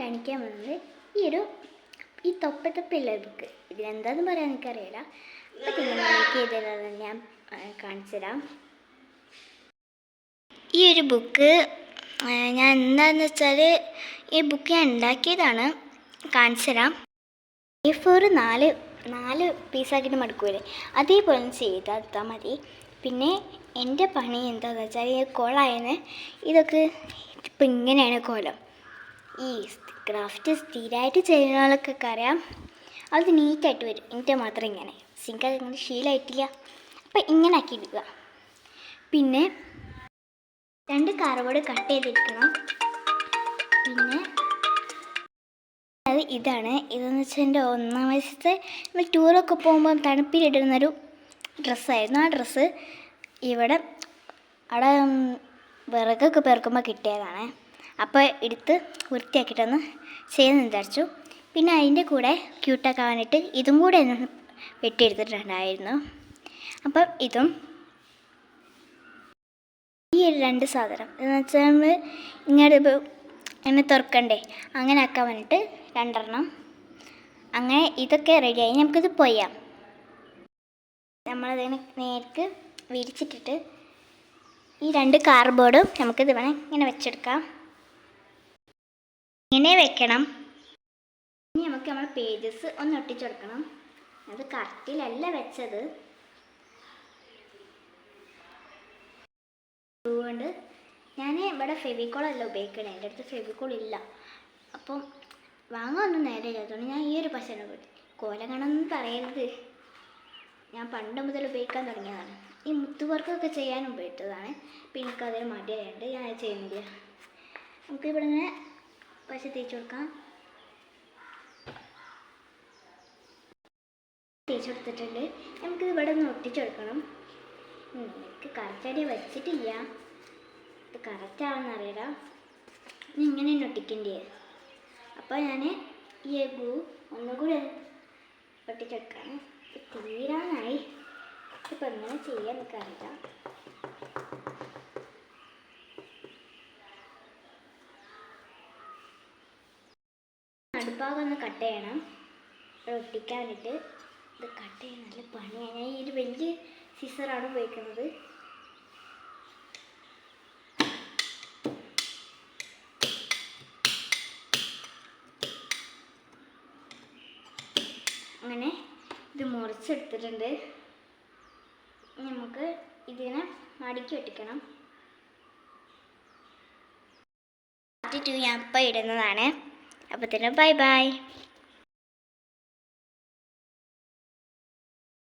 കാണിക്കാൻ വന്നത് ഈ തൊപ്പത്തൊപ്പയുള്ള ബുക്ക്. ഇതിലെന്താന്ന് പറയാൻ എനിക്കറിയില്ല. അപ്പം ഇങ്ങനെ മേക്ക് ചെയ്തത് ഞാൻ കാണിച്ചു തരാം. ഈ ഒരു ബുക്ക് ഞാൻ എന്താണെന്ന് വെച്ചാൽ ഈ ബുക്ക് ഞാൻ ഉണ്ടാക്കിയതാണ്. കാണിച്ചു തരാം. A4 നാല് പീസാക്കിയിട്ട് മടക്കൂലേ, അതേപോലെ ഒന്ന് ചെയ്തെടുത്താൽ മതി. പിന്നെ എൻ്റെ പണി എന്താണെന്ന് വെച്ചാൽ ഈ കോളായതിന് ഇതൊക്കെ ഇപ്പം ഇങ്ങനെയാണ് കോലം. ഈ ക്രാഫ്റ്റ് സ്ഥിരമായിട്ട് ചെയ്യുന്നവർക്കൊക്കെ അറിയാം, അത് നീറ്റായിട്ട് വരും. എൻ്റെ മാത്രം ഇങ്ങനെ സിങ്ക് ശീലമായിട്ടില്ല. അപ്പം ഇങ്ങനെ ആക്കി ഇടുക. പിന്നെ 2 കാർഡ്ബോർഡ് കട്ട് ചെയ്തിരിക്കണം. പിന്നെ ഇതെന്ന് വെച്ചാൽ എൻ്റെ 1ാം വയസ്സത്തെ നമ്മൾ ടൂറൊക്കെ പോകുമ്പോൾ തണുപ്പിലിടുന്നൊരു ഡ്രസ്സായിരുന്നു. ആ ഡ്രസ്സ് അവിടെ വിറകൊക്കെ പെറുക്കുമ്പോൾ കിട്ടിയതാണ്. അപ്പോൾ എടുത്ത് വൃത്തിയാക്കിയിട്ടൊന്ന് ചെയ്യാമെന്ന് വിചാരിച്ചു. പിന്നെ അതിൻ്റെ കൂടെ ക്യൂട്ടാക്കാൻ വേണ്ടിയിട്ട് ഇതും കൂടെ ഒന്ന് വെട്ടിയെടുത്തിട്ടുണ്ടായിരുന്നു. അപ്പം ഇതും ഈ 2 സാധനം എന്ന് വെച്ചാൽ നമ്മൾ ഇങ്ങോട്ട് എന്നെ തുറക്കണ്ടേ, അങ്ങനെ ആക്കാൻ വേണ്ടിയിട്ട് 2 എണ്ണം. അങ്ങനെ ഇതൊക്കെ റെഡിയായി. നമുക്കിത് പൊയ്യാം. നമ്മളതിന് നേർക്ക് വിരിച്ചിട്ടിട്ട് ഈ 2 കാർഡ്ബോർഡും നമുക്കിത് വേണം ഇങ്ങനെ വെച്ചെടുക്കാം. ഇങ്ങനെ വെക്കണം. ഇനി നമുക്ക് നമ്മുടെ പേജസ് ഒന്ന് ഒട്ടിച്ചെടുക്കണം. അത് കറക്റ്റിലല്ല വെച്ചത്. അതുകൊണ്ട് ഞാൻ ഇവിടെ ഫെവിക്കോളല്ല ഉപയോഗിക്കണേ. എൻ്റെ അടുത്ത് ഫെവിക്കോൾ ഇല്ല. അപ്പം വാങ്ങാനൊന്നും നേരമില്ല. അതുകൊണ്ട് ഞാൻ ഈ ഒരു പശ കോലം കാണുമെന്ന് പറയരുത്. ഞാൻ പണ്ട് മുതൽ ഉപയോഗിക്കാൻ തുടങ്ങിയതാണ്. ഈ മുത്തുവർക്കൊക്കെ ചെയ്യാൻ ഉപയോഗിച്ചതാണ്. പിന്നെ എനിക്കതിന് മടിയായതുകൊണ്ട് ഞാൻ ചെയ്യുന്നില്ല. നമുക്കിവിടെ ഇങ്ങനെ പശ തേച്ച് കൊടുക്കാം. തേച്ച് കൊടുത്തിട്ടുണ്ട്. നമുക്കിത് ഇവിടെ നിന്ന് ഒട്ടിച്ചെടുക്കണം. എനിക്ക് കറക്റ്റായിട്ട് വെച്ചിട്ടില്ല. ഇത് കറക്റ്റാണെന്ന് അറിയില്ല. ഇങ്ങനെ ഒട്ടിക്കേണ്ടത്. അപ്പോൾ ഞാൻ ഈ ഗ്ലൂ ഒന്നുകൂടി ഒട്ടിച്ചെടുക്കാം. തീരാനായി. ഇപ്പം എങ്ങനെ ചെയ്യാൻ എനിക്കറിയില്ല. നടുഭാഗം ഒന്ന് കട്ട് ചെയ്യണം. ഒട്ടിക്കാൻ വേണ്ടിയിട്ട് ഇത് കട്ട് ചെയ്യാൻ നല്ല പണിയാണ്. ഞാൻ ഈ ഒരു വലിയ സിസറാണ് ഉപയോഗിക്കുന്നത്. അങ്ങനെ ഇത് മുറിച്ചെടുത്തിട്ടുണ്ട്. നമുക്ക് ഇതിനെ മടക്കി ഒട്ടിക്കണം. ഞാൻ ഇപ്പം ഇടുന്നതാണ്. അപ്പോൾ തന്നെ ബൈ ബൈ.